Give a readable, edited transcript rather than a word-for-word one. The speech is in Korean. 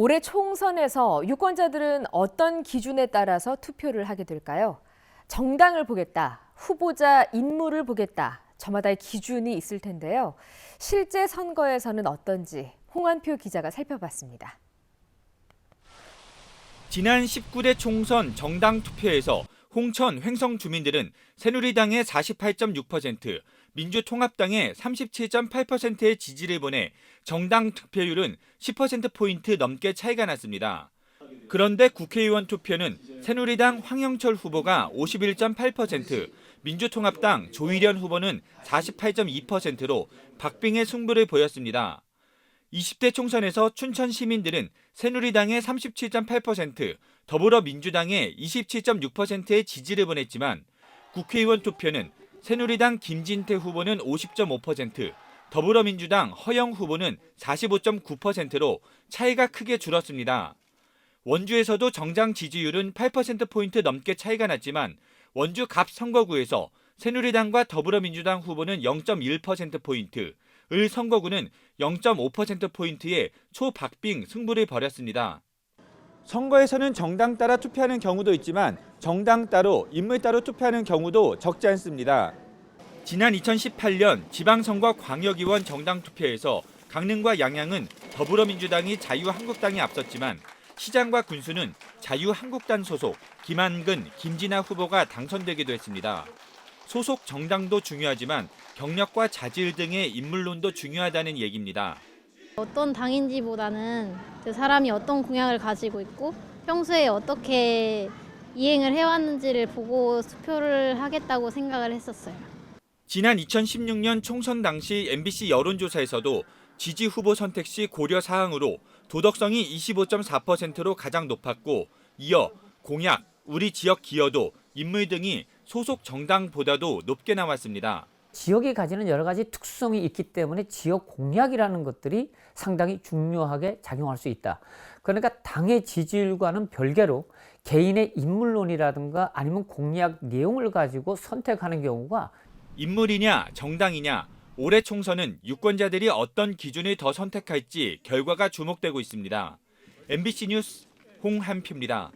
올해 총선에서 유권자들은 어떤 기준에 따라서 투표를 하게 될까요? 정당을 보겠다, 후보자 인물을 보겠다, 저마다의 기준이 있을 텐데요. 실제 선거에서는 어떤지 홍한표 기자가 살펴봤습니다. 지난 19대 총선 정당 투표에서 홍천 횡성 주민들은 새누리당의 48.6%, 민주통합당의 37.8%의 지지를 보내 정당 득표율은 10%포인트 넘게 차이가 났습니다. 그런데 국회의원 투표는 새누리당 황영철 후보가 51.8%, 민주통합당 조희련 후보는 48.2%로 박빙의 승부를 보였습니다. 20대 총선에서 춘천 시민들은 새누리당의 37.8%, 더불어민주당의 27.6%의 지지를 보냈지만 국회의원 투표는 새누리당 김진태 후보는 50.5%, 더불어민주당 허영 후보는 45.9%로 차이가 크게 줄었습니다. 원주에서도 정당 지지율은 8%포인트 넘게 차이가 났지만 원주 갑 선거구에서 새누리당과 더불어민주당 후보는 0.1%포인트, 을 선거구는 0.5%포인트의 초박빙 승부를 벌였습니다. 선거에서는 정당 따라 투표하는 경우도 있지만 정당 따로, 인물 따로 투표하는 경우도 적지 않습니다. 지난 2018년 지방선거 광역의원 정당 투표에서 강릉과 양양은 더불어민주당이 자유한국당이 앞섰지만 시장과 군수는 자유한국당 소속 김한근, 김진아 후보가 당선되기도 했습니다. 소속 정당도 중요하지만 경력과 자질 등의 인물론도 중요하다는 얘기입니다. 어떤 당인지보다는 그 사람이 어떤 공약을 가지고 있고 평소에 어떻게 이행을 해왔는지를 보고 투표를 하겠다고 생각을 했었어요. 지난 2016년 총선 당시 MBC 여론조사에서도 지지 후보 선택 시 고려 사항으로 도덕성이 25.4%로 가장 높았고 이어 공약, 우리 지역 기여도, 인물 등이 소속 정당보다도 높게 나왔습니다. 지역이 가지는 여러 가지 특수성이 있기 때문에 지역 공약이라는 것들이 상당히 중요하게 작용할 수 있다. 그러니까 당의 지지율과는 별개로 개인의 인물론이라든가 아니면 공약 내용을 가지고 선택하는 경우가 인물이냐 정당이냐 올해 총선은 유권자들이 어떤 기준을 더 선택할지 결과가 주목되고 있습니다. MBC 뉴스 홍한표입니다.